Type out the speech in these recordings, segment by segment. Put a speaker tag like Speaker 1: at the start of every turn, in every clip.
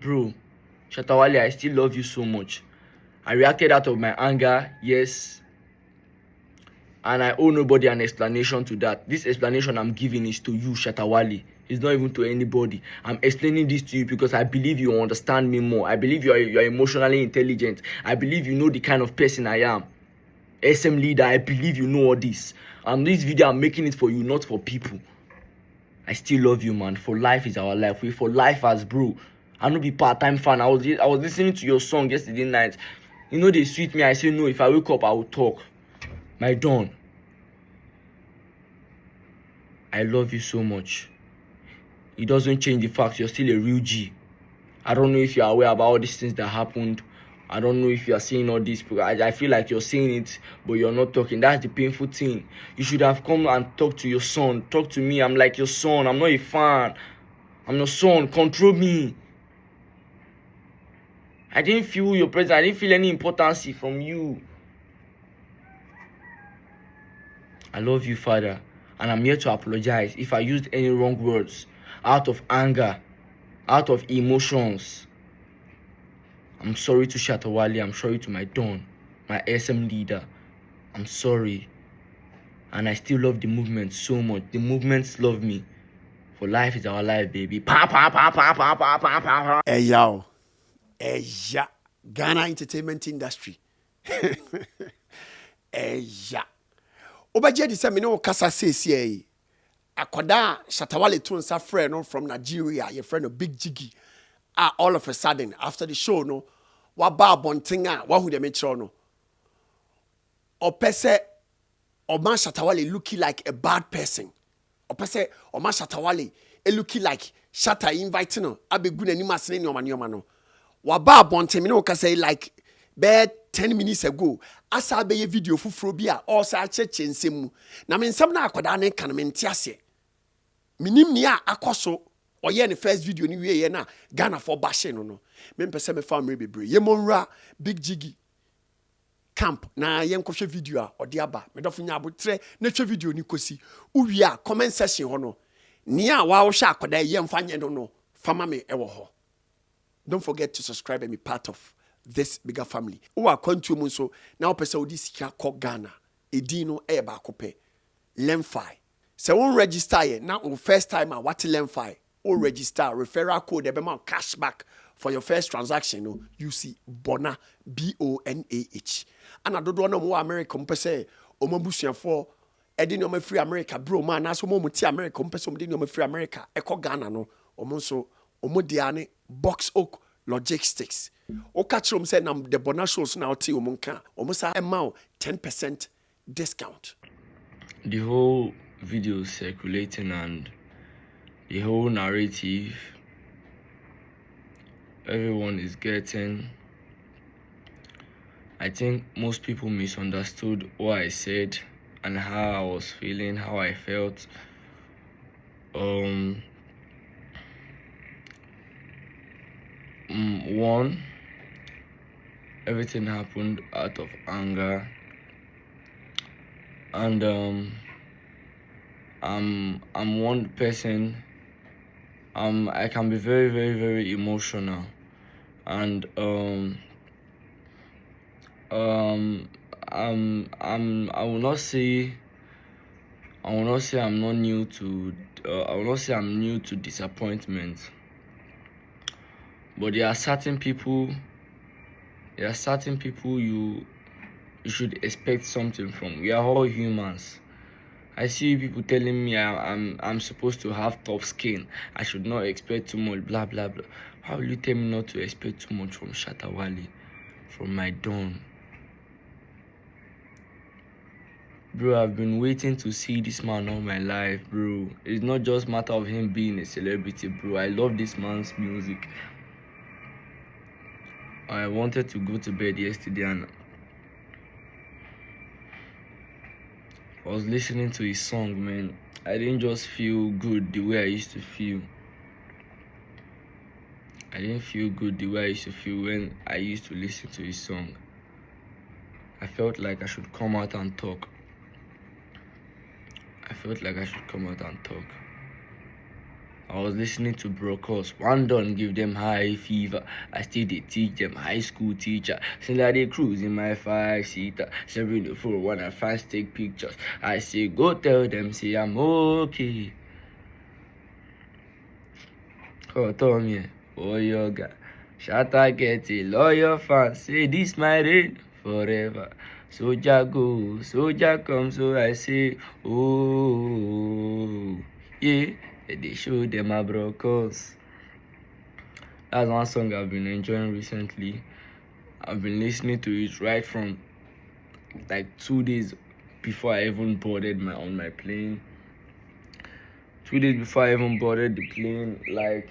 Speaker 1: Bro, Shatta Wale, I still love you so much. I reacted out of my anger, yes. And I owe nobody an explanation to that. This explanation I'm giving is to you, Shatta Wale. It's not even to anybody. I'm explaining this to you because I believe you understand me more. I believe you're emotionally intelligent. I believe you know the kind of person I am. SM leader, I believe you know all this. And this video, I'm making it for you, not for people. I still love you, man. For life is our life. We for life as bro. I no be part-time fan. I was listening to your song yesterday night. You know they sweet me. I say no. If I wake up, I will talk. My Don, I love you so much. It doesn't change the fact you're still a real G. I don't know if you're aware about all these things that happened. I don't know if you're saying all this. I feel like you're saying it, but you're not talking. That's the painful thing. You should have come and talked to your son. Talk to me. I'm like your son. I'm not a fan. I'm your son. Control me. I didn't feel your presence. I didn't feel any importance from you. I love you, Father. And I'm here to apologize if I used any wrong words out of anger, out of emotions. I'm sorry to Shatta Wale. I'm sorry to my Don, my SM leader. I'm sorry. And I still love the movement so much. The movements love me. For life is our life, baby. Pa pa pa pa pa pa pa pa.
Speaker 2: Hey yo. Hey ya. Ghana entertainment industry. Hey ya. Obaje di se me no kasa sesi akwada Shatta Wale to nsa friend no from Nigeria, your friend no Big Jiggy. All of a sudden after the show no, wa ba bonten wahu de me kiro no. Opese Oma Shatta Wale looking like a bad person. Opese Oma Shatta Wale looking like Shatta inviting no abegu nani masene ni oma no. Wa ba bonten me no ka say like bad 10 minutes ago asa be video fufuro bi a all sa cheche nsemu na me nsam na akwada na kan me ntiase minim ni a akoso oye ne first video ni wie ye na Ghana for bashe no me mpese me family bebre ye monra Big Jiggy camp na ye nkohwe video a ode aba me dofo nya abotre na twa video ni kosi uwie a comment section ho no ni a wa wo hwe akwada ye mfa nye no fama me ewo ho. Don't forget to subscribe and be part of this bigger family. Uwa kwantu mu so na opese odi sika ko Ghana. Edi no e ba kope. Lemfi. Se won register ye na first time what Lemfi. O register referral code ebema cashback for your first transaction no. You see Bonah BONAH. Ana dodo na mo America mpese o mabusuafo edi no free America bro man na so mo ti America mpese o di no free America e ko Ghana no. Omo so omo diane Box Oak Logistics. O catch them say na the BonahShows now ti omunka. Omusa amount 10% discount.
Speaker 1: The whole video circulating and the whole narrative everyone is getting. I think most people misunderstood what I said and how I was feeling, how I felt. One, everything happened out of anger, and I'm one person. I can be very, very, very emotional, and I will not say I'm not new to I will not say I'm new to disappointment. But there are certain people you should expect something from. We are all humans. I see people telling me I'm supposed to have tough skin. I should not expect too much, blah blah blah. How will you tell me not to expect too much from Shatta Wale, from my Don? Bro, I've been waiting to see this man all my life, bro. It's not just matter of him being a celebrity, bro. I love this man's music. I wanted to go to bed yesterday and I was listening to his song, man. I didn't just feel good the way I used to feel. I didn't feel good the way I used to feel when I used to listen to his song. I felt like I should come out and talk. I was listening to Brocos. One done give them high fever. I still they teach them high school teacher. Still like they cruise in my 5-seater. 74 when I fast take pictures. I say go tell them say I'm okay. Oh Tommy, oh yoga. Shatta get a loyal fan. Say this my reign forever. Soldier go, soldier come, so I say, oh, yeah. They show them my brocos. That's one song I've been enjoying recently. I've been listening to it right from like 2 days before I even boarded on my plane. 2 days before I even boarded the plane, like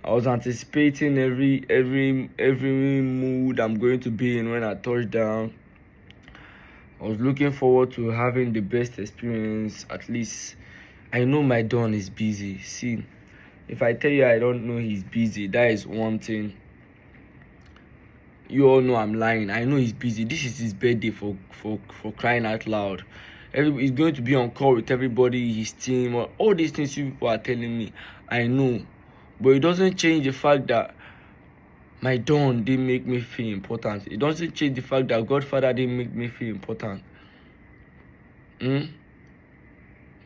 Speaker 1: I was anticipating every mood I'm going to be in when I touch down. I was looking forward to having the best experience. At least I know my Don is busy. See, if I tell you I don't know he's busy, that is one thing. You all know I'm lying. I know he's busy. This is his birthday for crying out loud. He's going to be on call with everybody, his team, all these things you people are telling me. I know. But it doesn't change the fact that my Don didn't make me feel important. It doesn't change the fact that Godfather didn't make me feel important.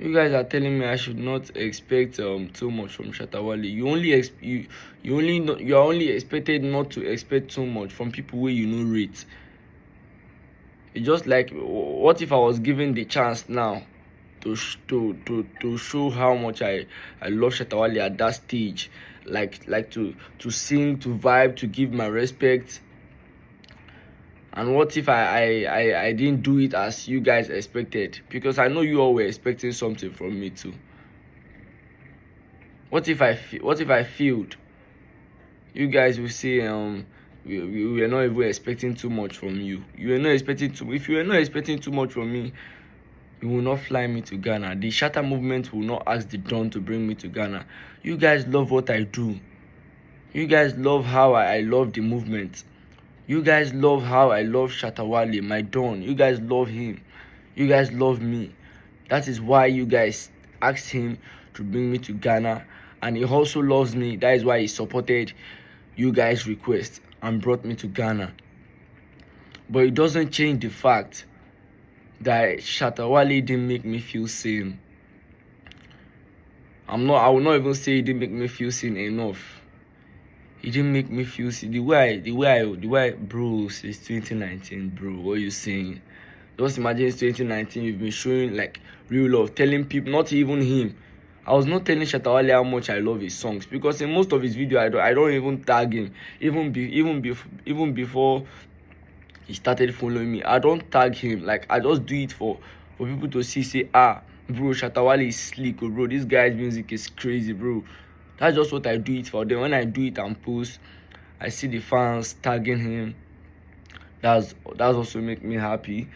Speaker 1: You guys are telling me I should not expect too much from Shatta Wale. You are only expected not to expect too much from people where you know rate. It's just like, what if I was given the chance now to show how much I love Shatta Wale at that stage, like to sing, to vibe, to give my respect. And what if I didn't do it as you guys expected? Because I know you all were expecting something from me too. What if I failed? You guys will say we were not even expecting too much from you. You were not expecting too. If you were not expecting too much from me, you will not fly me to Ghana. The Shatta movement will not ask the Don to bring me to Ghana. You guys love what I do. You guys love how I love the movement. You guys love how I love Shatta Wale, my Don. You guys love him. You guys love me. That is why you guys asked him to bring me to Ghana. And he also loves me. That is why he supported you guys' request and brought me to Ghana. But it doesn't change the fact that Shatta Wale didn't make me feel seen. I will not even say he didn't make me feel seen enough. He didn't make me feel seen. The way, bro, since 2019, bro, what are you saying? Just imagine 2019, you've been showing like real love, telling people, not even him. I was not telling Shatta Wale how much I love his songs, because in most of his videos I don't even tag him. Even before he started following me, I don't tag him. Like, I just do it for people to say, bro, Shatta Wale is slick, bro. This guy's music is crazy, bro. That's just what I do it for. Then when I do it and post, I see the fans tagging him. That's also make me happy.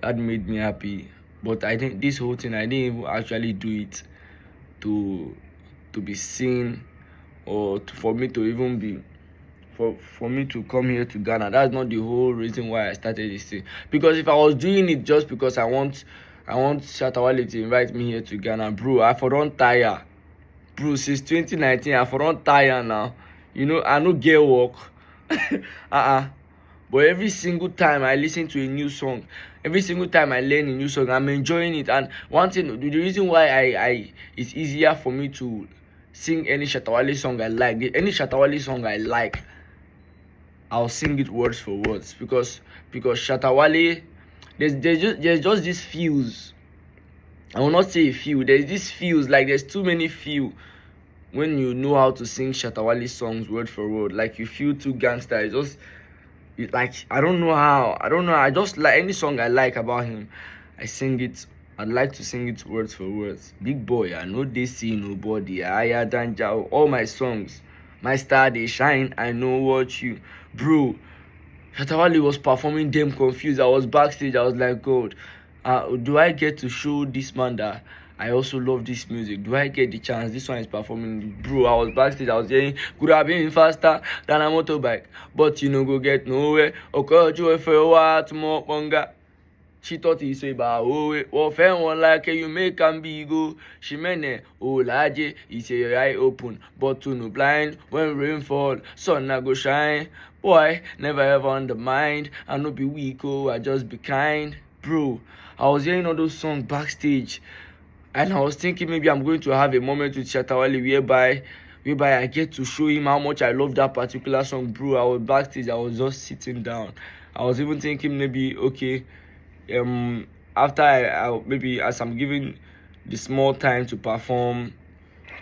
Speaker 1: That made me happy. But I think this whole thing, I didn't even actually do it to be seen, or for me to even be for me to come here to Ghana. That's not the whole reason why I started this thing. Because if I was doing it just because I want Shatta Wale to invite me here to Ghana, bro, I for don't tire. Bro, since 2019, I for don't tire now. You know, I no get work. But every single time I listen to a new song, every single time I learn a new song, I'm enjoying it. And one thing, the reason why it's easier for me to sing any Shatta Wale song I like, any Shatta Wale song I like, I'll sing it words for words. Because Shatta Wale, there's just this feels. I will not say a few. There's this feels, like there's too many feel when you know how to sing Shatta Wale songs word for word. Like, you feel too gangster. Like, I don't know how. I just like any song I like about him, I sing it. I'd like to sing it words for words. Big boy, I know they see nobody higher than Jao. All my songs, my star they shine. I know what you, bro. Shatta Wale was performing Damn Confused. I was backstage. I was like, God, do I get to show this man that I also love this music? Do I get the chance? This one is performing. Bro, I was backstage. I was hearing, could have been faster than a motorbike, but you know, go get nowhere. Okay, you for a while tomorrow, She thought he say ba oh fair one like you make am big go. She mene oh laje he say your eye open but to no blind when rain fall sun na go shine. Boy never ever undermined. I no be weak oh I just be kind. Bro, I was hearing all those songs backstage and I was thinking maybe I'm going to have a moment with Shatta Wale whereby I get to show him how much I love that particular song. Bro, I was backstage, I was just sitting down. I was even thinking maybe okay, after I maybe as I'm giving the small time to perform,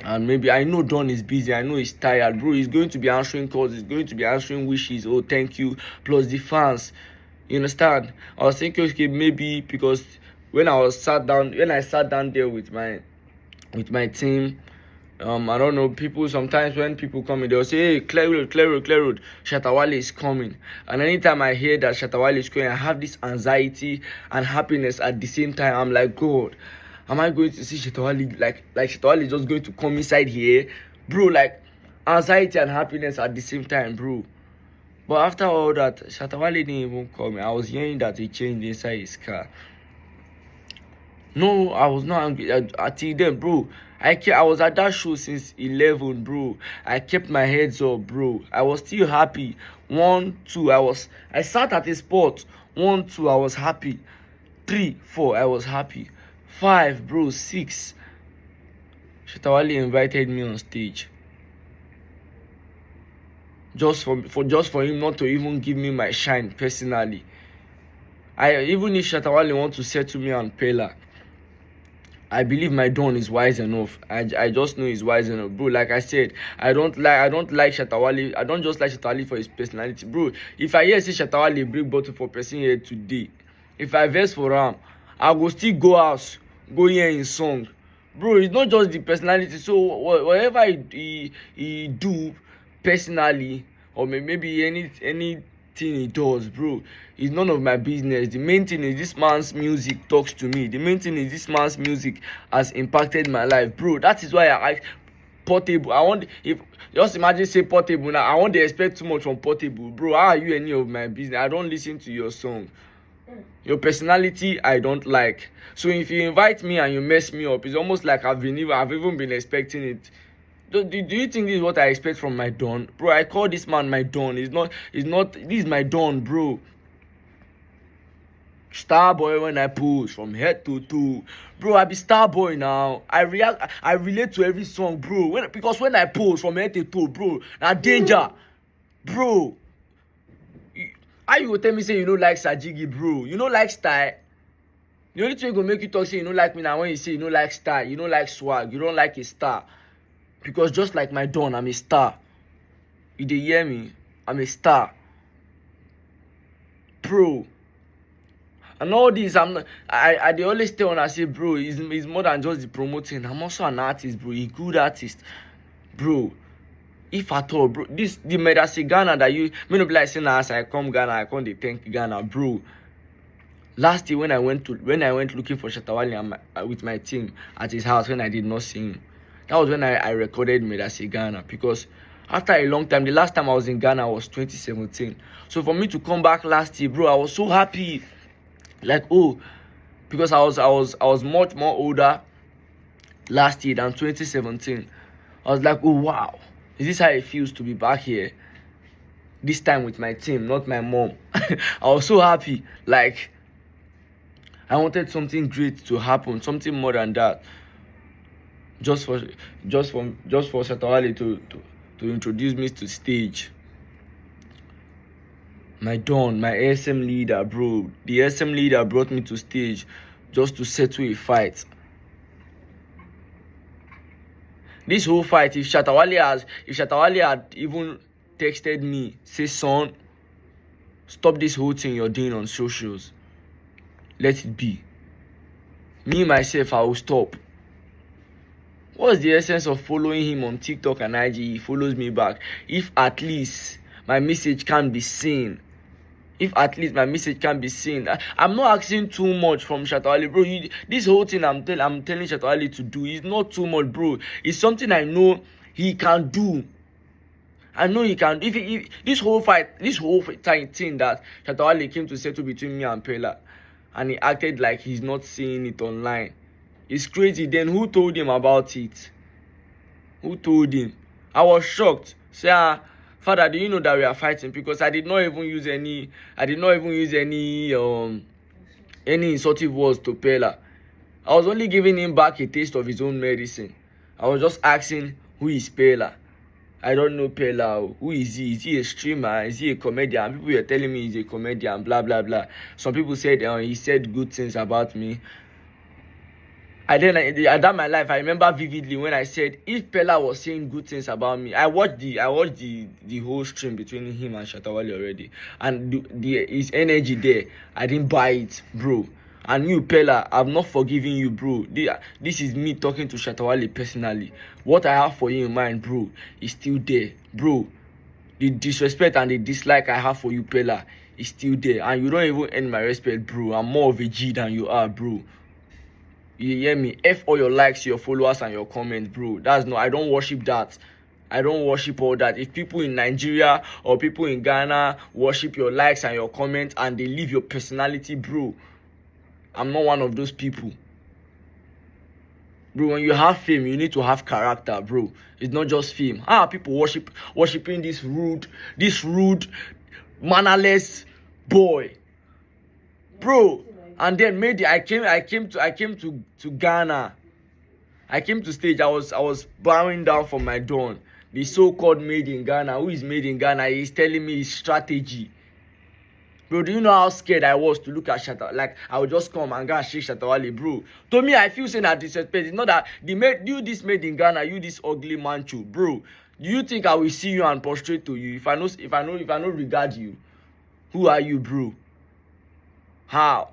Speaker 1: and maybe I know Don is busy, I know he's tired, bro. He's going to be answering calls, he's going to be answering wishes, oh thank you, plus the fans. You understand? I was thinking okay, maybe because when I sat down there with my team, I don't know, people sometimes when people come in, they'll say, hey, clear road, Shatta Wale is coming. And anytime I hear that Shatta Wale is coming, I have this anxiety and happiness at the same time. I'm like, God, am I going to see Shatta Wale? Like Shatta Wale is just going to come inside here? Bro, like, anxiety and happiness at the same time, bro. But after all that, Shatta Wale didn't even come. I was hearing that he changed inside his car. No, I was not angry until then, bro. I was at that show since 11, bro. I kept my heads up, bro. I was still happy. 1, 2, I sat at a spot. 1, 2, I was happy. 3, 4, I was happy. 5, bro, 6. Shatta Wale invited me on stage. Just for him not to even give me my shine personally. Even if Shatta Wale want to settle me on Pella, I believe my Don is wise enough. I just know he's wise enough, bro. Like I said, I don't like Shatta Wale. I don't just like Shatta Wale for his personality, bro. If I hear say Shatta Wale bring bottle for person here today, if I verse for him, I go still go house, go hear his song, bro. It's not just the personality. So whatever he do personally, or maybe anything he does, bro, it's none of my business. The main thing is this man's music talks to me. The main thing is this man's music has impacted my life, bro. That is why I Portable. If just imagine say Portable now, I want to expect too much from Portable, bro. How are you any of my business? I don't listen to your song. Your personality I don't like. So if you invite me and you mess me up, it's almost like I've even been expecting it. Do you think this is what I expect from my Don? Bro, I call this man my Don. This is my Don, bro. Star boy when I post from head to toe. Bro, I be star boy now. I relate to every song, bro. Because when I post from head to toe, bro, now danger. Bro. How you go tell me say you don't like Sajigi, bro? You don't like style? The only thing gonna make you talk say you don't like me now when you say you don't like style, you don't like swag, you don't like a star. Because just like my Don, I'm a star. You dey hear me? I'm a star. Bro. And all this, I dey always tell when I say, bro, it's more than just the promoting. I'm also an artist, bro. A good artist. Bro. If at all, bro. The Medasi Ghana that you may not be like saying as I come Ghana, I come dey thank Ghana, bro. Last year when I went looking for Shatta Wale with my team at his house when I did not see him. That was when I recorded Medasi Ghana, because after a long time, the last time I was in Ghana was 2017. So for me to come back last year, bro, I was so happy. Like, oh, because I was much more older last year than 2017. I was like, oh wow, is this how it feels to be back here? This time with my team, not my mom. I was so happy. Like, I wanted something great to happen, something more than that. Just for Shatta Wale to introduce me to stage. My Don, my ASM leader, bro. The ASM leader brought me to stage just to settle a fight. This whole fight, if Shatta Wale had even texted me, say, son, stop this whole thing you're doing on socials. Let it be. Me, myself, I will stop. What's the essence of following him on TikTok and IG? He follows me back. If at least my message can be seen. I'm not asking too much from Shatta Wale, bro. This whole thing I'm telling Shatta Wale to do is not too much, bro. It's something I know he can do. I know he can. If this whole thing that Shatta Wale came to settle between me and Pella, and he acted like he's not seeing it online. It's crazy. Then who told him about it? Who told him? I was shocked. Say, Father, do you know that we are fighting? Because I did not even use any insultive words to Pella. I was only giving him back a taste of his own medicine. I was just asking, who is Pella? I don't know Pella. Who is he? Is he a streamer? Is he a comedian? People were telling me he's a comedian, blah, blah, blah. Some people said he said good things about me. At that my life, I remember vividly when I said, if Pella was saying good things about me, I watched the whole stream between him and Shatta already. And his energy there, I didn't buy it, bro. And you, Pella, I'm not forgiving you, bro. This is me talking to Shatta personally. What I have for you in mind, bro, is still there, bro. The disrespect and the dislike I have for you, Pella, is still there. And you don't even earn my respect, bro. I'm more of a G than you are, bro. You hear me? F all your likes, your followers, and your comments, bro. I don't worship that. I don't worship all that. If people in Nigeria or people in Ghana worship your likes and your comments and they leave your personality, bro, I'm not one of those people. Bro, when you have fame, you need to have character, bro. It's not just fame. People worshiping this rude, mannerless boy, bro. And then maybe I came to Ghana. I came to stage. I was bowing down for my dawn. The so-called made in Ghana. Who is made in Ghana? He's telling me his strategy. Bro, do you know how scared I was to look at Shatta? Like, I would just come and go and shake Shatta, bro. To me, I feel saying that disrespect. It's not that you this made in Ghana, you this ugly manchu, bro. Do you think I will see you and prostrate to you if I know regard you? Who are you, bro? How?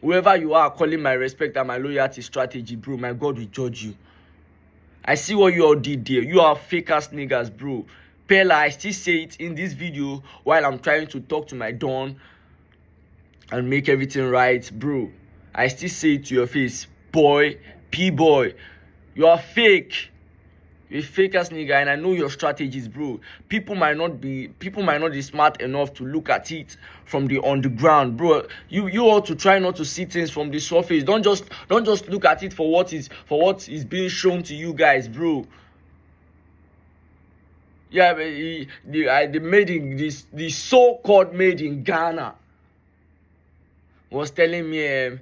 Speaker 1: Whoever you are calling my respect and my loyalty strategy, bro, my God will judge you. I see what you all did there. You are fake ass niggas, bro. Pella, I still say it in this video while I'm trying to talk to my Don and make everything right, bro. I still say it to your face, boy, P-boy. You are fake. You're a fake ass nigga, and I know your strategies, bro. People might not be smart enough to look at it from the underground, bro. You ought to try not to see things from the surface. Don't just look at it for what is being shown to you guys, bro. Yeah, the so-called made in Ghana was telling me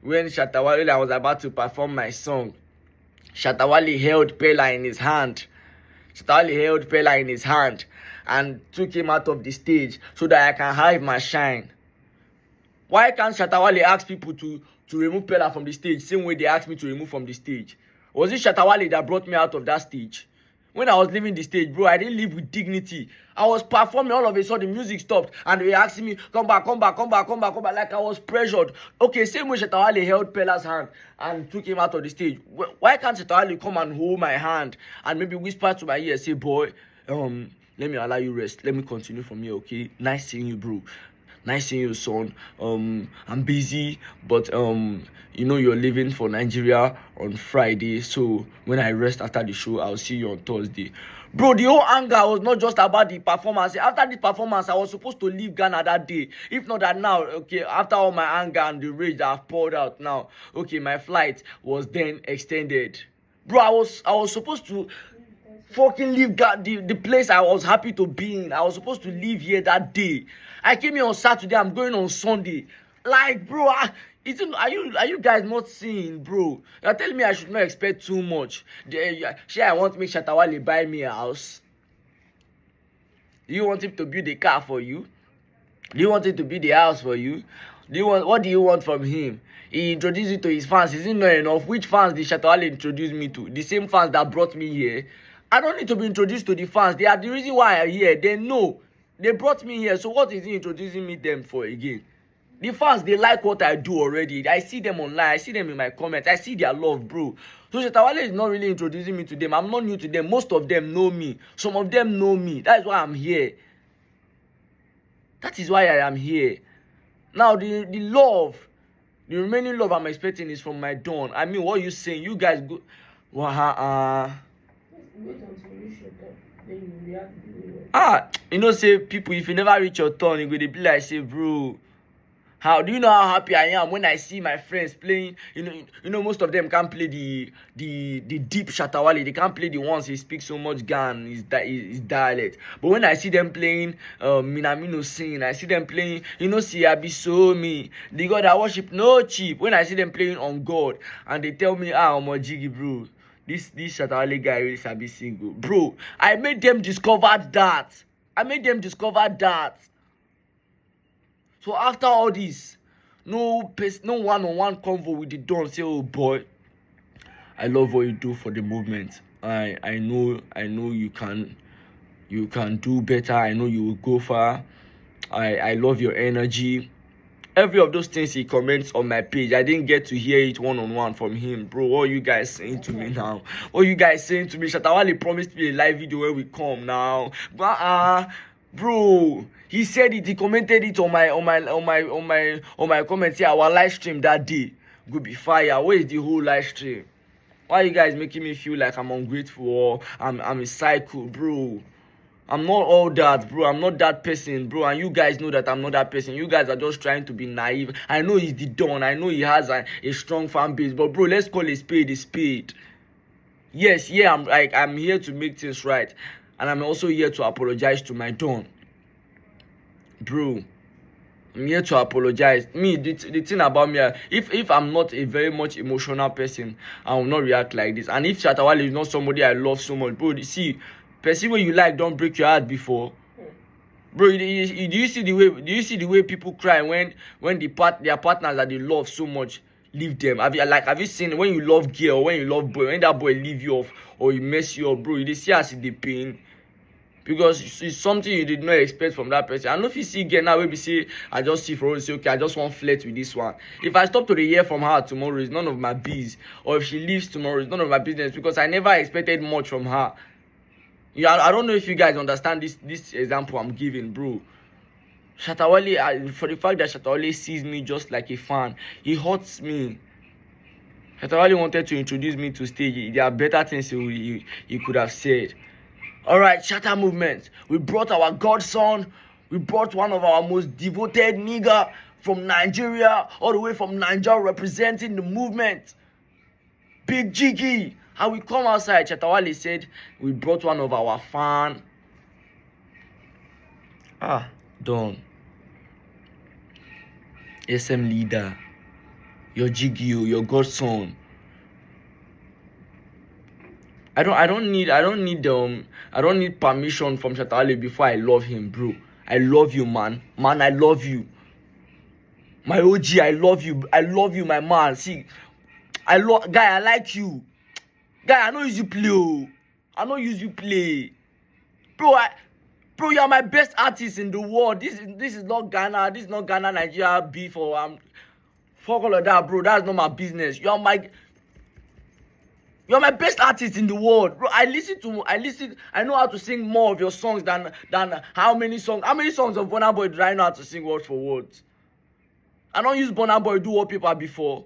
Speaker 1: when Shatta I was about to perform my song. Shatta held Pella in his hand. Held Pella in his hand and took him out of the stage so that I can hide my shine. Why can't Shatta ask people to remove Pella from the stage, same way they asked me to remove from the stage? Was it Shatta that brought me out of that stage? When I was leaving the stage, bro, I didn't leave with dignity. I was performing, all of a sudden the music stopped and they were asking me, come back, like I was pressured. Okay, same way Shatta held Pella's hand and took him out of the stage. Why can't Shatta come and hold my hand and maybe whisper to my ear, say, boy, let me allow you rest. Let me continue from here, okay? Nice seeing you, bro. Nice seeing you, son. I'm busy, but you're leaving for Nigeria on Friday, so when I rest after the show, I'll see you on Thursday. Bro, the whole anger was not just about the performance. After the performance, I was supposed to leave Ghana that day. If not that now, okay, after all my anger and the rage that I've poured out now, okay, my flight was then extended. Bro, I was supposed to fucking leave the place I was happy to be in. I was supposed to leave here that day. I came here on Saturday. I'm going on Sunday. Like, bro, are you guys not seeing, bro? You're telling me I should not expect too much. I want to make Shatta buy me a house. Do you want him to build a car for you? Do you want him to build a house for you? What do you want from him? He introduced you to his fans. Is it not enough? Which fans did Shatta introduce me to? The same fans that brought me here. I don't need to be introduced to the fans. They are the reason why I'm here. They know. They brought me here. So what is he introducing me them for again? The fans, they like what I do already. I see them online. I see them in my comments. I see their love, bro. So Shatta is not really introducing me to them. I'm not new to them. Most of them know me. Some of them know me. That's why I'm here. That is why I am here. Now, the love, the remaining love I'm expecting is from my Don. I mean, what you saying? You guys go...
Speaker 3: Wait until you reach your turn. Then you react the way
Speaker 1: say people, if you never reach your turn, you go to be like, say, bro, How do you know how happy I am when I see my friends playing? Most of them can't play the deep Shatta Wale. They can't play the ones he speaks so much Gan, his dialect. But when I see them playing Minamino sing, I see them playing, see so me, the God I worship no cheap. When I see them playing on God and they tell me, I'm a jiggy bro, this Shatta Wale guy really sabi single, bro. I made them discover that. So after all this, no one-on-one convo with the Don say, oh boy, I love what you do for the movement. I know you can do better. I know you will go far. I love your energy. Every of those things he comments on my page, I didn't get to hear it one-on-one from him, bro. What are you guys saying to me now? What are you guys saying to me? Shatta Wale promised me a live video when we come now. But bro, he said it. He commented it on my comments here. Our live stream that day go be fire. Where is the whole live stream? Why are you guys making me feel like I'm ungrateful or I'm a psycho, bro? I'm not all that, bro. I'm not that person, bro. And you guys know that I'm not that person. You guys are just trying to be naive. I know he's the Don. I know he has a strong fan base. But, bro, let's call a spade a spade. Yes, yeah, I'm here to make things right. And I'm also here to apologize to my Don. Bro, I'm here to apologize. Me, the thing about me, if I'm not a very much emotional person, I will not react like this. And if Shatta Wale is not somebody I love so much, bro, see, person when you like don't break your heart before. Bro, do you see the way people cry when their partners that they love so much leave them? Have you seen when you love girl or when you love boy, when that boy leave you off or he mess you up, bro, you see as the pain? Because it's something you did not expect from that person. I know if you see girl now, maybe say I just see for say okay, I just want flirt with this one. If I stop to hear from her tomorrow, it's none of my biz. Or if she leaves tomorrow, it's none of my business because I never expected much from her. Yeah, I don't know if you guys understand this example I'm giving, bro. Shatta Wale, for the fact that Shatta Wale sees me just like a fan, he hurts me. Shatta Wale wanted to introduce me to stage. There are better things he could have said. All right, Shatta movement. We brought our godson. We brought one of our most devoted nigga from Nigeria, all the way from Nigeria, representing the movement. Big Jiggy. And we come outside, Shatta Wale said, we brought one of our fan. Don. SM leader. Your Jiggy, your godson. I don't need permission from Shatta Wale before I love him, bro. I love you, man. Man, I love you. My OG, I love you. I love you, my man. See, guy, I like you. Guy, I know you play. Oh. I know you play. Bro, you are my best artist in the world. This is not Ghana. This is not Ghana, Nigeria beef or fuck all of that, bro. That's not my business. You're my best artist in the world, bro. I know how to sing more of your songs than how many songs of Bonah Boy do I know how to sing word for word? I don't use Bonah Boy do wallpaper before.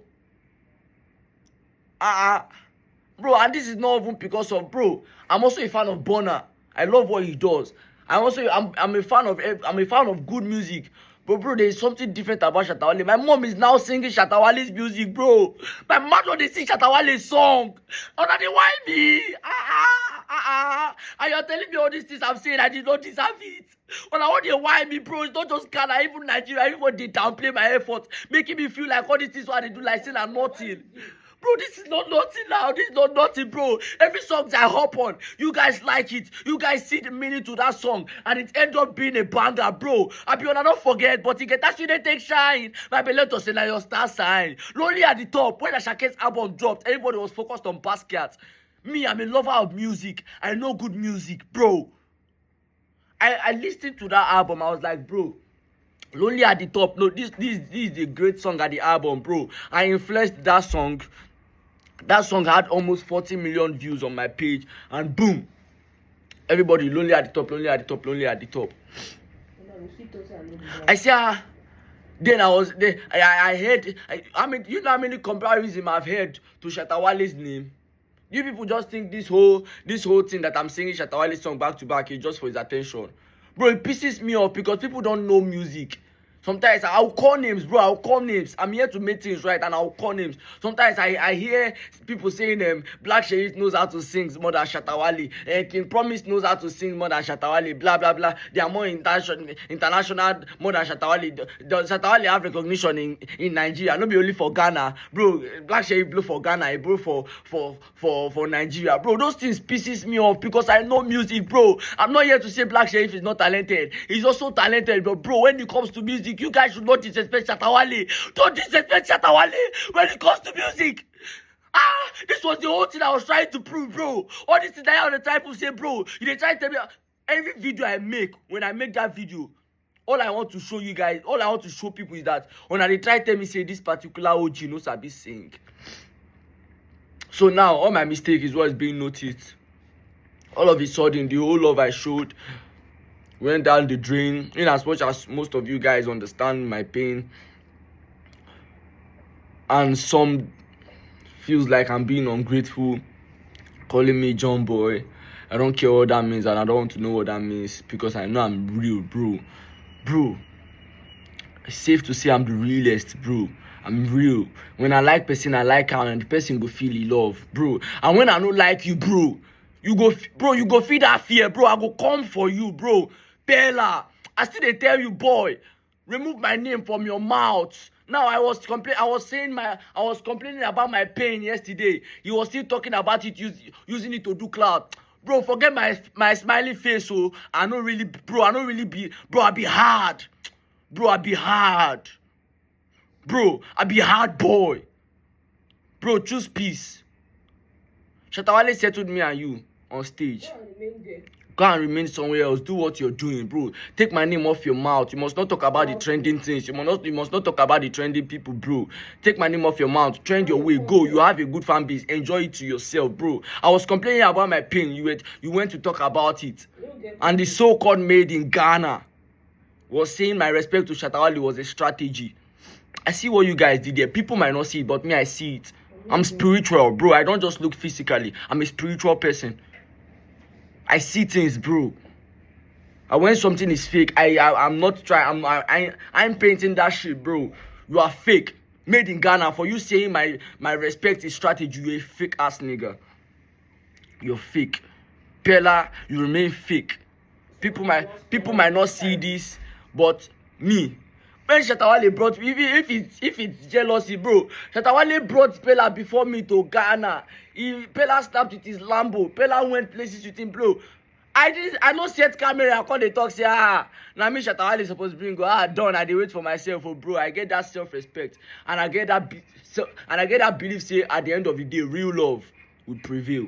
Speaker 1: Bro, and this is not even because of, bro, I'm also a fan of Bonah. I love what he does. I'm a fan of good music. But bro, there is something different about Shatta Wale. My mom is now singing Shatta Wale's music, bro. My mom don't sing Shatta Wale's song. And they whine me. And you're telling me all these things I'm saying, I did not deserve it. When I want to whine me, bro, it's not just Ghana, even Nigeria, everybody downplay my effort, making me feel like all these things what they do like saying I'm nothing. Bro, this is not nothing now. This is not nothing, bro. Every song I hop on, you guys like it. You guys see the meaning to that song, and it ends up being a banger, bro. I be on, I don't forget, but you get that shit, they take shine. My belly to say now your star sign. Lonely at the top, when the Shaka's album dropped, everybody was focused on Basquiat. Me, I'm a lover of music. I know good music, bro. I listened to that album. I was like, bro, Lonely at the top. No, this is a great song at the album, bro. I influenced that song. That song had almost 40 million views on my page, and boom, everybody lonely at the top, lonely at the top, lonely at the top. I said, then I was there. I heard. I mean, you know how many comparisons I've heard to Shatta Wale's name. You people just think this whole thing that I'm singing Shatta Wale's song back to back is just for his attention, bro. It pisses me off because people don't know music. Sometimes I'll call names, bro. I'll call names. I'm here to make things right, and I'll call names. Sometimes I hear people saying Black Sheriff knows how to sing more than Shatta Wale, and King Promise knows how to sing more than Shatta Wale, blah blah blah. They are more international more than Shatta Wale. The Shatta Wale have recognition in Nigeria, not be only for Ghana, bro. Black Sheriff blow for Ghana, he blow for Nigeria, bro. Those things pisses me off because I know music, bro. I'm not here to say Black Sheriff is not talented. He's also talented, but bro, when it comes to music, you guys should not disrespect Shatta Wale. Don't disrespect Shatta Wale when it comes to music. This was the whole thing I was trying to prove, bro. All this thing that I was trying to say, bro. You try to tell me every video I make, when I make that video, all I want to show you guys, all I want to show people is that when they try to tell me say this particular OG knows I be sing. So now all my mistake is what is being noticed. All of a sudden, the whole love I showed went down the drain. In as much as most of you guys understand my pain, and some feels like I'm being ungrateful, calling me John Boy. I don't care what that means, and I don't want to know what that means because I know I'm real, bro. It's safe to say I'm the realest, bro. I'm real. When I like person, I like her, and the person go feel in love, bro. And when I don't like you, bro, you go feel that fear, bro. I go come for you, bro. Bella, I still dey tell you, boy, remove my name from your mouth. Now I was complaining about my pain yesterday. You was still talking about it, using it to do clout. Bro, forget my smiling face, so I be hard. Bro, I be hard. Bro, I be hard boy. Bro, choose peace. Shatta Wale settled me and you on stage. Go and remain somewhere else. Do what you're doing, bro. Take my name off your mouth. You must not talk about the trending things. You must not talk about the trending people, bro. Take my name off your mouth. Trend your way. Go. You have a good fan base. Enjoy it to yourself, bro. I was complaining about my pain. You went to talk about it. And the so-called maid in Ghana was saying my respect to Shatta Wale was a strategy. I see what you guys did there. People might not see it, but me, I see it. I'm spiritual, bro. I don't just look physically. I'm a spiritual person. I see things, bro. And when something is fake, I'm not trying. I'm painting that shit, bro. You are fake. Made in Ghana. For you saying my respect is strategy, you're a fake ass nigga. You're fake. Bella, you remain fake. People might not see this, but me. When Shatta Wale brought, if it's jealousy, bro, Shatta Wale brought Pella before me to Ghana. Pella snapped with his Lambo. Pella went places with him, bro. I don't set camera. I call the talk, say, now me Shatta Wale supposed to bring go. Done. I dey wait for myself, oh, bro. I get that self-respect, and I get that belief. Say at the end of the day, real love will prevail.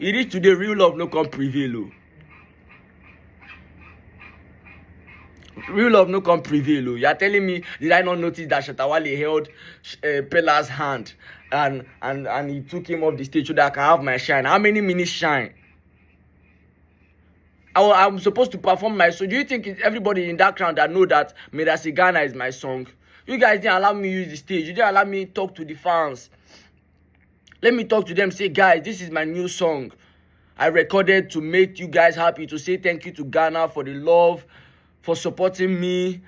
Speaker 1: It is today, real love no come prevail, oh. Real love no come prevail, oh. You are telling me, did I not notice that Shatta Wale held Pella's hand and he took him off the stage so that I can have my shine? How many minutes shine? I'm supposed to perform my song. Do you think it's everybody in that crowd that know that Medasi Ghana is my song? You guys didn't allow me use the stage. You didn't allow me talk to the fans. Let me talk to them, say, guys, this is my new song. I recorded to make you guys happy, to say thank you to Ghana for the love, for supporting me,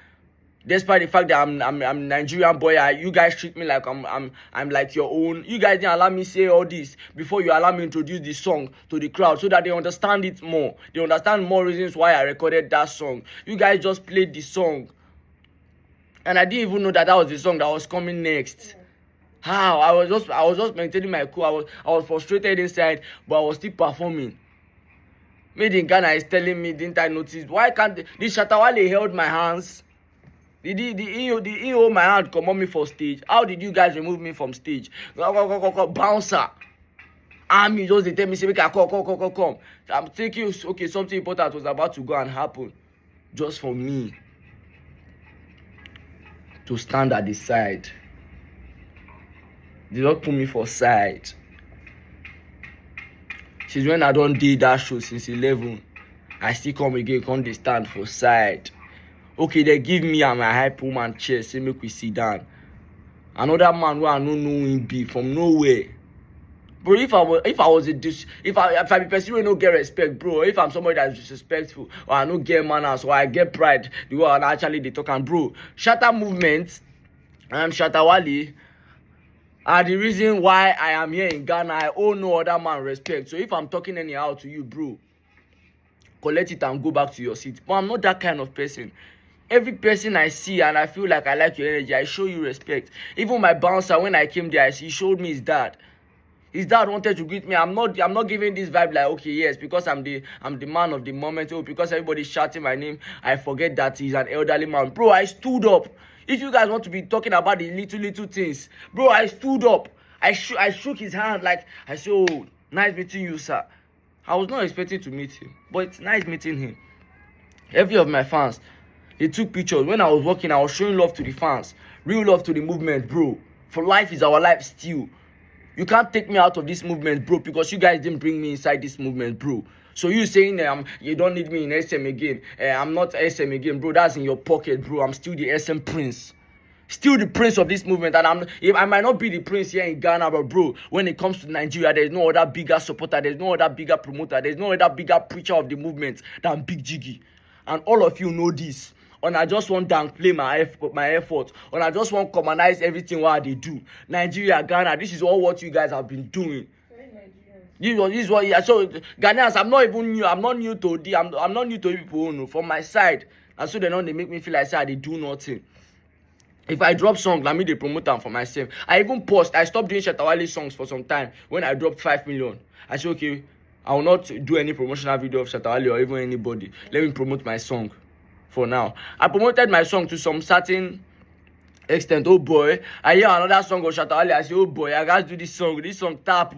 Speaker 1: despite the fact that I'm Nigerian boy. You guys treat me like I'm like your own. You guys didn't allow me say all this before you allow me introduce the song to the crowd so that they understand it more. They understand more reasons why I recorded that song. You guys just played the song, and I didn't even know that was the song that was coming next. How? I was just maintaining my cool. I was frustrated inside, but I was still performing. Made in Ghana is telling me, didn't I notice? Why can't this Shatta Wale held my hands? Did he hold my hand, come on me for stage? How did you guys remove me from stage? Bouncer. Army just they tell me, say, come. I'm thinking, okay, something important was about to go and happen. Just for me to stand at the side. They don't put me for side. Since when I don't do that show since 11, I still come again, come they stand for side. Okay, they give me and my hype woman chair, say make we sit down. Another man who I don't know him be from nowhere. Bro, if I was a if I be person who no get respect, bro, if I'm somebody that's disrespectful, or I no get manners, or I get pride, the way I actually they talk, and bro, Shatta movement and Shatta Wale are the reason why I am here in Ghana. I owe no other man respect. So if I'm talking anyhow to you, bro, collect it and go back to your seat. But I'm not that kind of person. Every person I see and I feel like I like your energy, I show you respect. Even my bouncer, when I came there, he showed me his dad. His dad wanted to greet me. I'm not giving this vibe like, okay, yes, because I'm the man of the moment. Oh, because everybody's shouting my name, I forget that he's an elderly man. Bro, I stood up. If you guys want to be talking about the little things, bro, I stood up. I shook his hand like, I said, oh, nice meeting you, sir. I was not expecting to meet him, but it's nice meeting him. Every of my fans, they took pictures. When I was walking, I was showing love to the fans. Real love to the movement, bro. For life is our life still. You can't take me out of this movement, bro, because you guys didn't bring me inside this movement, bro. So you saying you don't need me in SM again. I'm not SM again, bro. That's in your pocket, bro. I'm still the SM prince. Still the prince of this movement. And I might not be the prince here in Ghana, but bro, when it comes to Nigeria, there's no other bigger supporter. There's no other bigger promoter. There's no other bigger preacher of the movement than Big Jiggy. And all of you know this. And I just want to downplay my effort. And I just want to commonize everything what they do. Nigeria, Ghana, this is all what you guys have been doing. This is what. Yeah, so Ghanaians, I'm not even new. I'm not new to I'm not new to people. No, from my side, and so they make me feel like they do nothing. If I drop songs, let me they promote them for myself. I even post. I stopped doing Shatta Wale songs for some time when I dropped 5 million. I said, okay, I will not do any promotional video of Shatta Wale or even anybody. Let me promote my song. For now, I promoted my song to some certain extent. Oh boy, I hear another song of Shatta Wale. I say, oh boy, I gotta do this song. This song tap.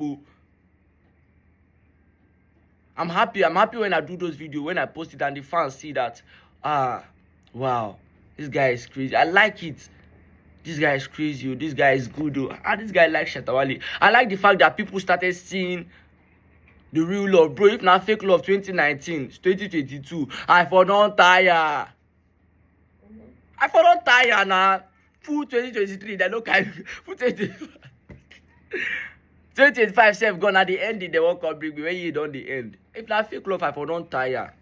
Speaker 1: I'm happy when I do those videos, when I post it and the fans see that, wow, this guy is crazy. I like it. This guy is crazy. This guy is good. This guy likes Shatta Wale. I like the fact that people started seeing the real love, bro. If not fake love 2019, 2022, I for don't tire. I for don't tire now. Full 2023, they look at full 2025 self gone at the end, they won't come bring me when you done the end. If not fake love, I for don't tire.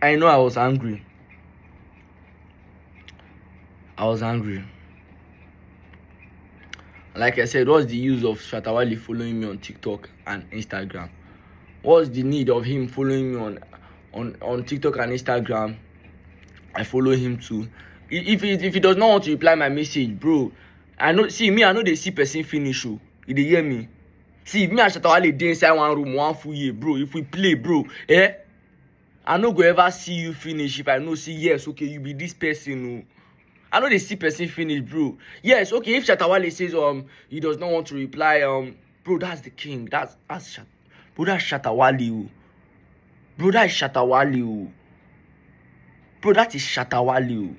Speaker 1: I know I was angry. Like I said, what's the use of Shatta Wale following me on TikTok and Instagram? What's the need of him following me on TikTok and Instagram? I follow him too. If he does not want to reply my message, bro, I know they see person finish. You they hear me? See, if me and Shatta Wale dey inside one room, one full year, bro. If we play, bro, I no go ever see you finish if I know see yes, okay, you be this person. I know they see person finish, bro. Yes, okay, if Shatta Wale says he does not want to reply, bro, that's the king. That's Shatta Wale. Bro, that is Shatta Wale. Bro, that is Shatta Wale.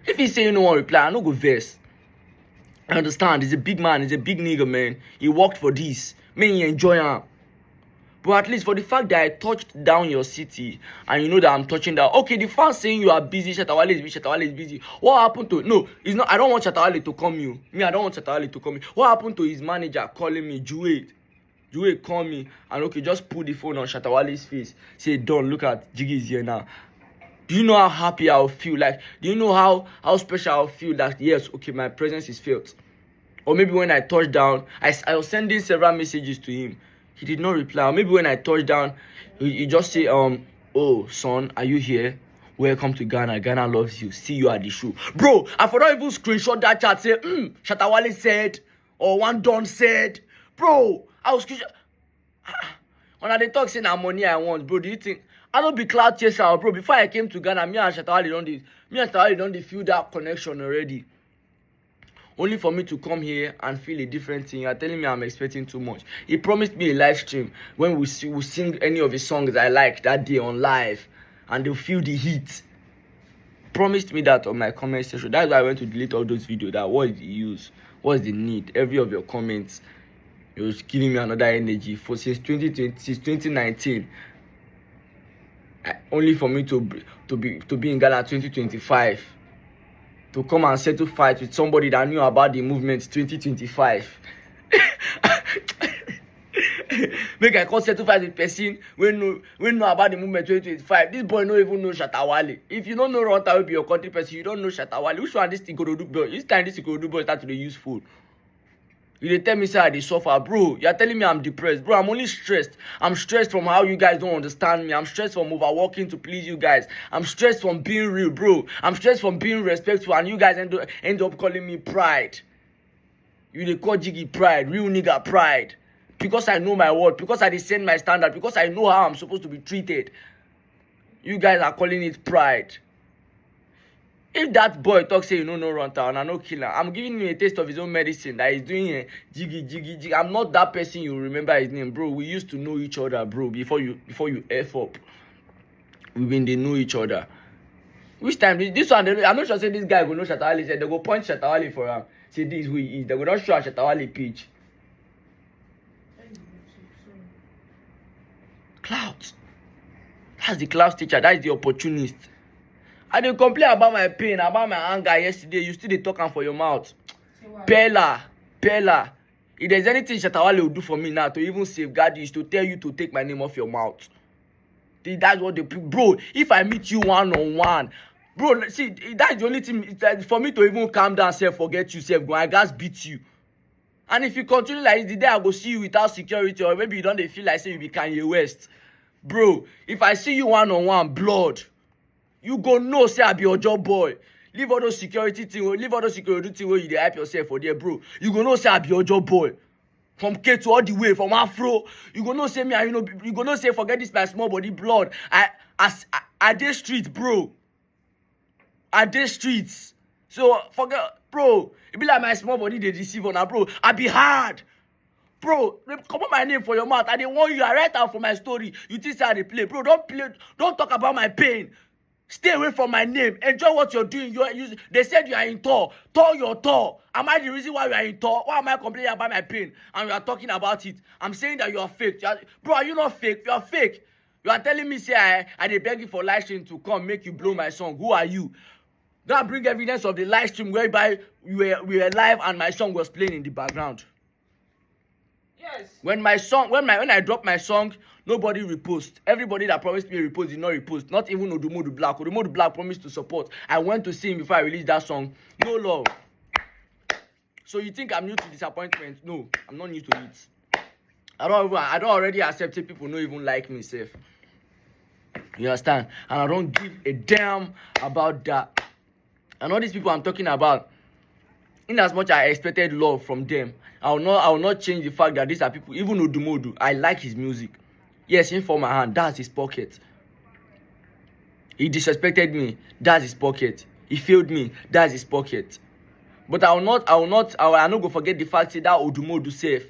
Speaker 1: If he say you no want reply, I no go vex. I understand. He's a big man. He's a big nigga, man. He worked for this. Man, he enjoy him. But at least for the fact that I touched down your city and you know that I'm touching down. Okay, the fans saying you are busy, Shatta Wale is busy, Shatta Wale is busy. What happened to... No, it's not... I don't want Shatta Wale to come you. I don't want Shatta Wale to come me. What happened to his manager calling me, Juwade call me and okay, just put the phone on Shatta Wale's face. Say, Don, look at Jiggy's here now. Do you know how happy I'll feel? Like, do you know how special I'll feel that, yes, okay, my presence is felt? Or maybe when I touch down, I was sending several messages to him. He did not reply. Or maybe when I touch down, he just say, oh, son, are you here? Welcome to Ghana. Ghana loves you. See you at the show. Bro, I forgot even screenshot that chat. Say, Shatta Wale said, or one Don said. Bro, I was screenshot. When they talk saying money I want, bro, do you think I don't be cloud chaser, bro? Before I came to Ghana, me and Shatta Wale don't feel that connection already. Only for me to come here and feel a different thing. You're telling me I'm expecting too much. He promised me a live stream when we'll sing any of his songs I like that day on live, and they'll feel the heat. Promised me that on my comment section. That's why I went to delete all those videos. That what is the use? What's the need? Every of your comments, it was giving me another energy for since 2019. Only for me to be in Ghana 2025. to come and settle fight with somebody that knew about the movement 2025. Make I come settle fight with person when know about the movement 2025. This boy no even know Shatta Wale. If you don't know Ronta will be your country person, you don't know Shatta Wale. Which one this thing go do boy? This time this thing go do boy start to use phone. You dey tell me say I dey suffer, bro. You are telling me I'm depressed, bro. I'm only stressed. I'm stressed from how you guys don't understand me. I'm stressed from overworking to please you guys. I'm stressed from being real, bro. I'm stressed from being respectful, and you guys end up calling me pride. You dey call Jiggy pride, real nigga pride. Because I know my word, because I dey send my standard, because I know how I'm supposed to be treated. You guys are calling it pride. If that boy talk say you no run town, I no kill him. I'm giving him a taste of his own medicine that he's doing jiggy. I'm not that person you remember his name, bro. We used to know each other, bro. Before you F up, we been they know each other. Which time this one? I'm not sure say this guy go know Shatta Wale. Say they go point Shatta Wale for him. Say this is who he is. They go not show Shatta Wale page. Clouds. That's the clouds teacher. That is the opportunist. I dey complain about my pain, about my anger yesterday. You still dey talk am for your mouth. Pella. If there's anything Shatta Wale will do for me now to even safeguard you is to tell you to take my name off your mouth. That's what they bro. If I meet you one-on-one, bro, see, that's the only thing for me to even calm down, forget you, go. I guys beat you. And if you continue like this, the day I go see you without security, or maybe you don't feel like say you be Kanye West, bro. If I see you one-on-one, blood. You go know say I be your job boy. Leave all those security things where you dey hype yourself for there, bro. You go know say I be your job boy. From K to all the way, from Afro. You go know say me, you go know say forget this my small body blood. I dey street, bro. I dey streets. So forget, bro. It be like my small body they deceive on, bro. I be hard. Bro, come on my name for your mouth. I dey warn you. I write out for my story. You think say I dey play, bro? Don't talk about my pain. Stay away from my name. Enjoy what you're doing. They said you are in tour. Tour your tour. Am I the reason why you are in tour? Why am I complaining about my pain? And you are talking about it. I'm saying that you are fake. Bro, are you not fake? You are fake. You are telling me, say, I dey beg you for live stream to come make you blow my song. Who are you? Now bring evidence of the live stream whereby we were live and my song was playing in the background.
Speaker 3: Yes.
Speaker 1: When I drop my song, nobody repost. Everybody that promised me a repost did not repost. Not even Odumodu Black. Odumodu Black promised to support. I went to see him before I released that song. No love. So you think I'm new to disappointment? No, I'm not new to it. I don't already accept it. People don't even like me, safe. You understand? And I don't give a damn about that. And all these people I'm talking about, in as much as I expected love from them, I will not change the fact that these are people. Even Odumodu, I like his music. Yes, in for my hand, that's his pocket. He disrespected me, that's his pocket. He failed me, that's his pocket. But I will not go forget the fact that Odumodu safe.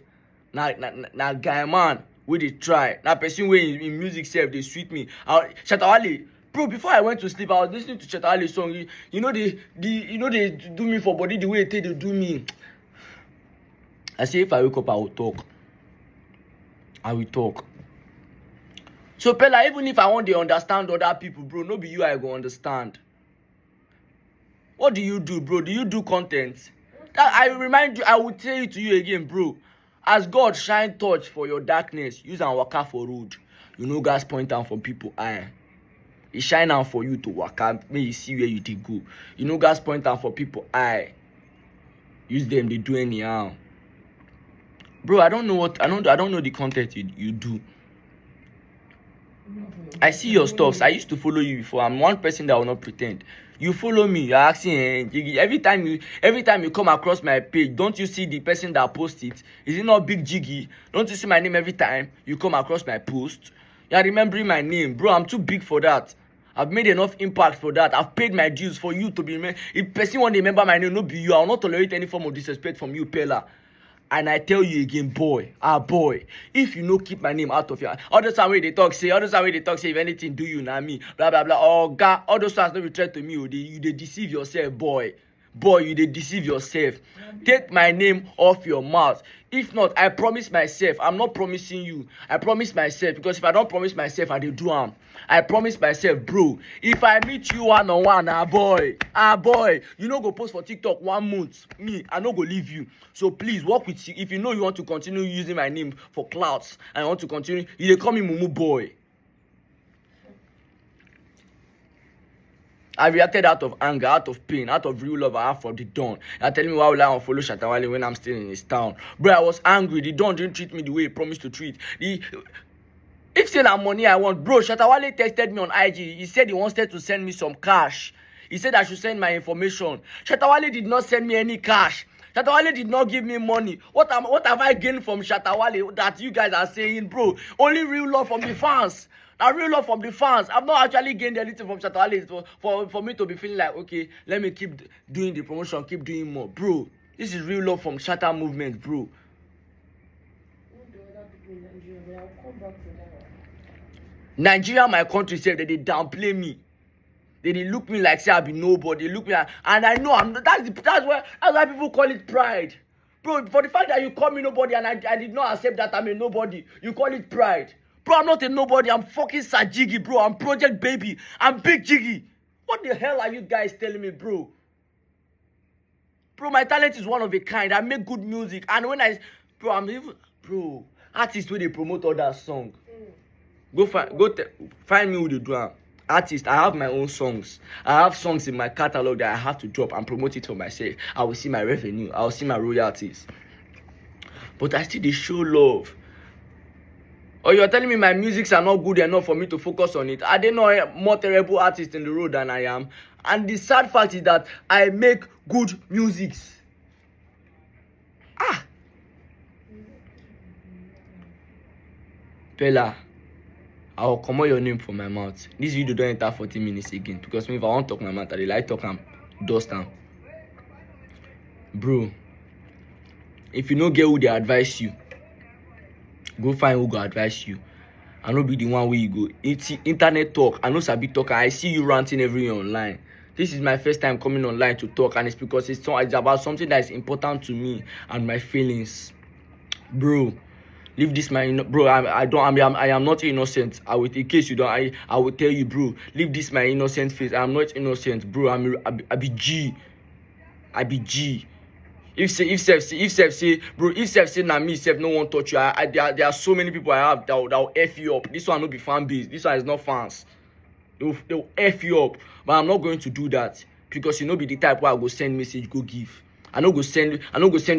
Speaker 1: Na guy man, we dey try. Na person wey in music self they sweet me. Shatta Wale, bro, before I went to sleep, I was listening to Shatta Wale's song. You know they do me for body the way they do me. I say if I wake up, I will talk. I will talk. So Pella, even if I want to understand other people, bro, no be you I go understand. What do you do, bro? Do you do content? I remind you, I will tell it to you again, bro. As God shine touch for your darkness, use and waka for road. You know God's point out for people eye. He shine out for you to waka, may you see where you did go. You know God's point out for people eye. Use them, they do anyhow. Bro, I don't know the content you do. I see your stuffs. I used to follow you before. I'm one person that will not pretend. You follow me. You're asking every time you come across my page. Don't you see the person that posts it? Is it not Big Jiggy? Don't you see my name every time you come across my post? You're remembering my name, bro. I'm too big for that. I've made enough impact for that. I've paid my dues for you to be remembered. If person want to remember my name, no be you. I will not tolerate any form of disrespect from you, Pella. And I tell you again, boy, if you no keep my name out of your all those time where they talk say if anything do you na me, blah blah blah. Oh God, all those times no be threat to me. You they deceive yourself, boy. boy, you dey deceive yourself. Take my name off your mouth. If not, I promise myself. I'm not promising you. I promise myself, because if I don't promise myself, I dey do am. I promise myself, bro. If I meet you one on one, boy, you no go post for TikTok 1 month. Me, I no go leave you. So please work with. If you know you want to continue using my name for clouds and you want to continue, you dey call me Mumu boy. I reacted out of anger, out of pain, out of real love I have for the Don. You're telling me why will I unfollow Shatta Wale when I'm still in his town? Bro, I was angry. The Don didn't treat me the way he promised to treat. If say na money I want, bro, Shatta Wale texted me on IG. He said he wanted to send me some cash. He said I should send my information. Shatta Wale did not send me any cash. Shatta Wale did not give me money. What have I gained from Shatta Wale that you guys are saying, bro? Only real love from the fans. Real love from the fans. I've not actually gained anything from Shatta Wale for me to be feeling like, okay, let me keep doing the promotion, keep doing more. Bro, this is real love from Shatta movement, bro. Nigeria, my country, say that they downplay me. They look me like say I be nobody. They look me like, and I know that's why people call it pride. Bro, for the fact that you call me nobody and I did not accept that I'm a nobody, you call it pride. Bro, I'm not a nobody. I'm fucking Sajigi, bro. I'm Project Baby. I'm Big Jiggy. What the hell are you guys telling me, bro? Bro, my talent is one of a kind. I make good music. And when artists where they promote other songs. Find me who they do. Artist, I have my own songs. I have songs in my catalog that I have to drop and promote it for myself. I will see my revenue. I will see my royalties. But I still they show love. Or you're telling me my musics are not good enough for me to focus on it? Are there not more terrible artists in the road than I am? And the sad fact is that I make good musics. Pella, I will come out your name from my mouth. This video don't enter 40 minutes again. Because if I want to talk my mouth, I like talk am, dust am. Bro, if you no get who they advise you, go find who go advise you. I no be the one where you go. It's internet talk. I know sabi talk. I see you ranting everywhere online. This is my first time coming online to talk, and it's because it's about something that is important to me and my feelings. Bro, leave this my bro. I am not innocent. In case you don't, I will tell you, bro. Leave this my innocent face. I am not innocent, bro. I be G. I be G. If say na me self no one touch you. There are so many people I have that will F you up. This one no be fan base. This one is not fans. They will F you up. But I'm not going to do that because you know be the type where I go send message, go give. I no go send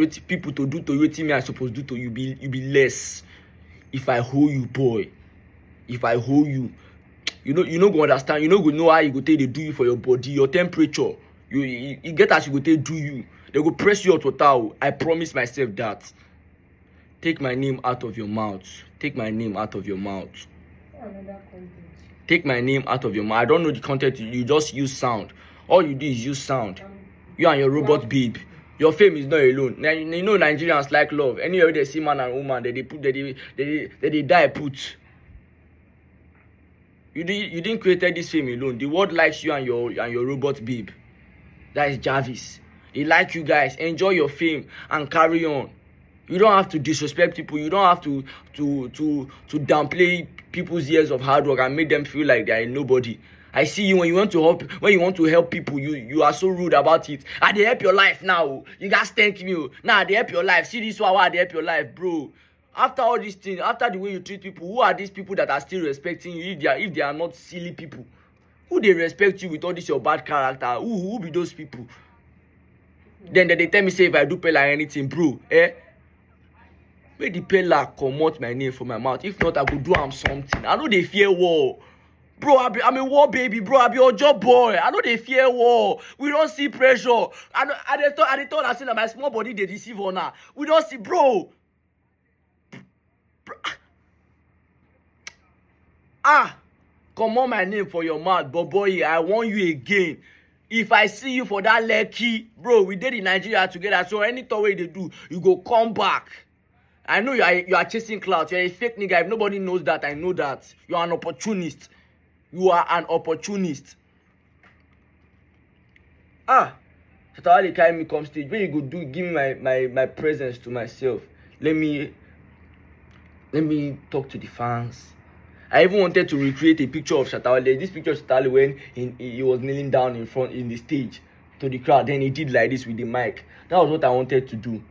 Speaker 1: with people to do to you what me I supposed to do to you. You be less. If I hold you, boy. If I hold you, you no go understand. You no go know how you go take they do you for your body, your temperature. You get as you go take do you. They go press you out total. I promise myself that. Take my name out of your mouth. Take my name out of your mouth. Take my name out of your mouth. I don't know the content. You just use sound. All you do is use sound. You and your robot babe. Your fame is not alone. Now, you know Nigerians like love. Anywhere they see man and woman, they die put. You didn't create this fame alone. The world likes you and your robot babe. That is Jarvis. He like you guys. Enjoy your fame and carry on. You don't have to disrespect people. You don't have to downplay people's years of hard work and make them feel like they are nobody. I see you when you want to help people, you are so rude about it. I dey help your life now. You guys thank me. Now I dey help your life. See this one, I dey help your life, bro. After all these things, after the way you treat people, who are these people that are still respecting you if they are not silly people? Who they respect you with all this your bad character? Who be those people? Then they tell me say if I do Pella anything, bro, make the Pella comot my name from my mouth. If not, I go do am something. I know they fear war. Bro, I'm a war baby, bro. I be your job boy. I know they fear war. We don't see pressure. I thought I see that my small body they deceive on her. We don't see, bro. Come on my name for your mouth, but boy, I want you again. If I see you for that Lekki, bro, we did in Nigeria together. So any way they do, you go come back. I know you are chasing clout. You're a fake nigga. If nobody knows that, I know that. You are an opportunist. You are an opportunist. Shatta Wale carry me come stage. When you go do, give me my presence to myself. Let me talk to the fans. I even wanted to recreate a picture of Shatta Wale. This picture of Shatta Wale when he was kneeling down in the stage to the crowd. Then he did like this with the mic. That was what I wanted to do.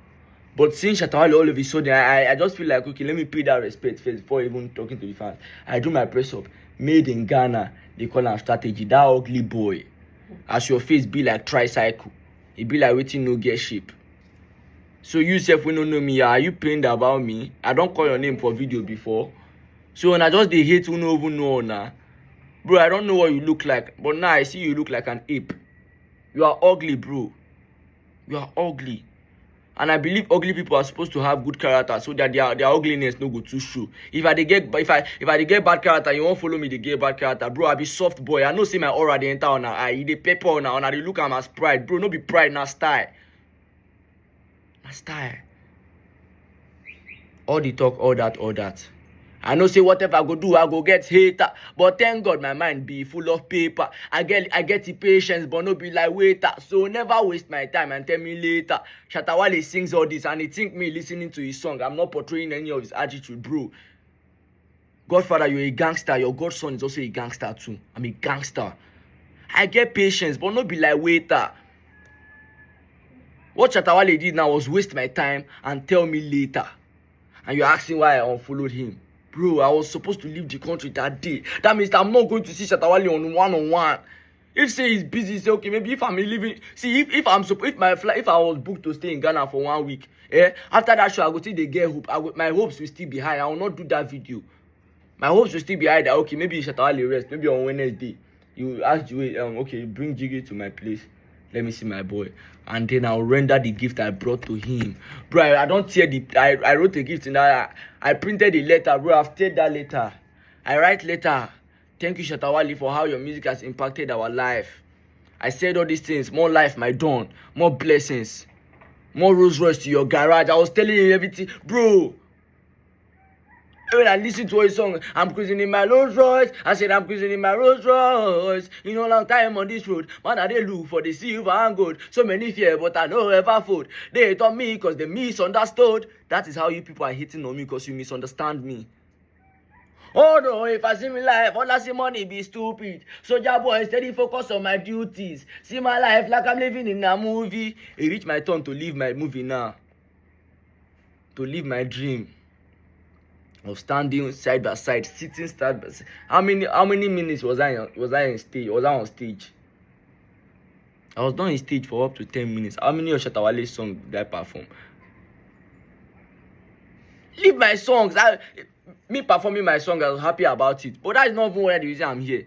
Speaker 1: But seeing Shatta Wale all of a sudden, I just feel like, okay, let me pay that respect first before even talking to the fans. I do my press up. Made in Ghana, they call am strategy. That ugly boy, as your face be like tricycle, it be like wetin no get shape. So you sef wey no know me, are you pained about me? I don call your name for video before. So una just dey hate who no even know una. Bro, I don't know what you look like, but now I see you look like an ape. You are ugly, bro. You are ugly. And I believe ugly people are supposed to have good character so that their ugliness no go too show. If I dey get bad character, you won't follow me dey get bad character. Bro, I be soft boy. I know say my aura dey enter on eye. E dey pepper on dey look am as pride. Bro, no be pride, na style. Na style. All the talk, all that. I know say whatever I go do, I go get hater. But thank God my mind be full of paper. I get the patience, but no be like waiter. So never waste my time and tell me later. Shatta Wale sings all this and he think me listening to his song. I'm not portraying any of his attitude, bro. Godfather, you're a gangster. Your godson is also a gangster too. I'm a gangster. I get patience, but no be like waiter. What Shatta Wale did now was waste my time and tell me later. And you're asking why I unfollowed him. Bro, I was supposed to leave the country that day. That means I'm not going to see Shatta Wale on one-on-one. If say he's busy, say okay, maybe if I'm leaving. See, if I was booked to stay in Ghana for 1 week, after that show I go see the get hope. My hopes will still be high. I will not do that video. My hopes will still be high that okay, maybe Shatta Wale rest. Maybe on Wednesday, you ask Joey, okay, bring Jiggy to my place. Let me see my boy. And then I'll render the gift I brought to him. Bro, I don't tear I wrote a gift in that. I printed a letter, bro. I've teared that letter. I write letter. Thank you, Shatta Wale, for how your music has impacted our life. I said all these things. More life, my dawn. More blessings. More Rolls Royce to your garage. I was telling you everything. Bro, when I listen to his song, I'm cruising in my Rolls Royce. I said I'm cruising in my Rolls Royce. You know, long time on this road, man, I dey look for the silver and gold. So many fear, but I know ever fold. They hate on me because they misunderstood. That is how you people are hating on me because you misunderstand me. Oh no, if I see me life, all I see money be stupid. Soldier boy, steady focus on my duties. See my life like I'm living in a movie. It reached my turn to live my movie now. To live my dream of standing side by side, sitting side by side. How many minutes was I on stage? I was not on stage for up to 10 minutes. How many of Shatta Wale's songs did I perform? Leave my songs. Me performing my song, I was happy about it. But that is not even why the reason I'm here.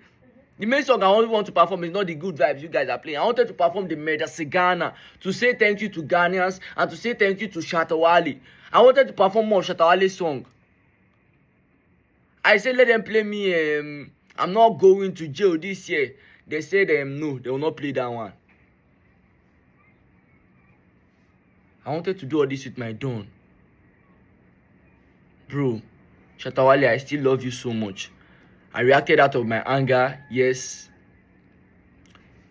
Speaker 1: The main song I only want to perform is not the good vibes you guys are playing. I wanted to perform the Medasi Ghana to say thank you to Ghanaians and to say thank you to Shatta Wale. I wanted to perform more of Shatta Wale's song. I said let them play me I'm not going to jail this year. They said no, they will not play that one. I wanted to do all this with my dawn. Bro, Shatta Wale, I still love you so much. I reacted out of my anger, yes.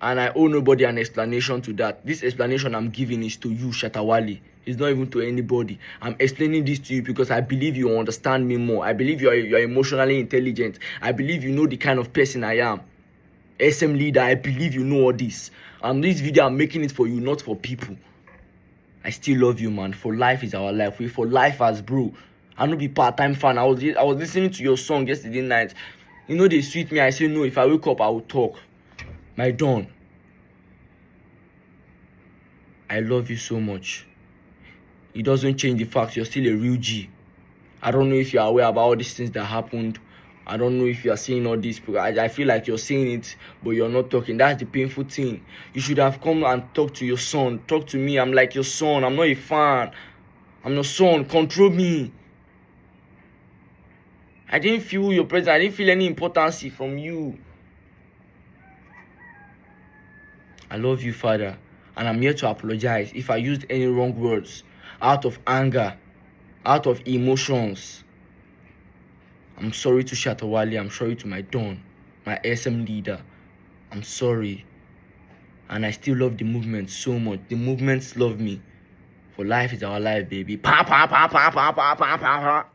Speaker 1: And I owe nobody an explanation to that. This explanation I'm giving is to you, Shatta Wale. It's not even to anybody. I'm explaining this to you because I believe you understand me more. I believe you're emotionally intelligent. I believe you know the kind of person I am. SM leader, I believe you know all this. And this video, I'm making it for you, not for people. I still love you, man. For life is our life. We for life as bro. I no be part-time fan. I was listening to your song yesterday night. You know they sweet me. I say no. If I wake up, I will talk. My dawn. I love you so much. It doesn't change the fact you're still a real G. I don't know if you're aware about all these things that happened. I don't know if you're seeing all this. I feel like you're saying it, but you're not talking. That's the painful thing. You should have come and talked to your son. Talk to me. I'm like your son. I'm not a fan. I'm your son. Control me. I didn't feel your presence. I didn't feel any importance from you. I love you, Father. And I'm here to apologize if I used any wrong words out of anger, out of emotions. I'm sorry to Shatta Wale. I'm sorry to my Don, my SM leader. I'm sorry. And I still love the movement so much. The movements love me. For life is our life, baby. Pa pa pa pa pa pa pa pa pa.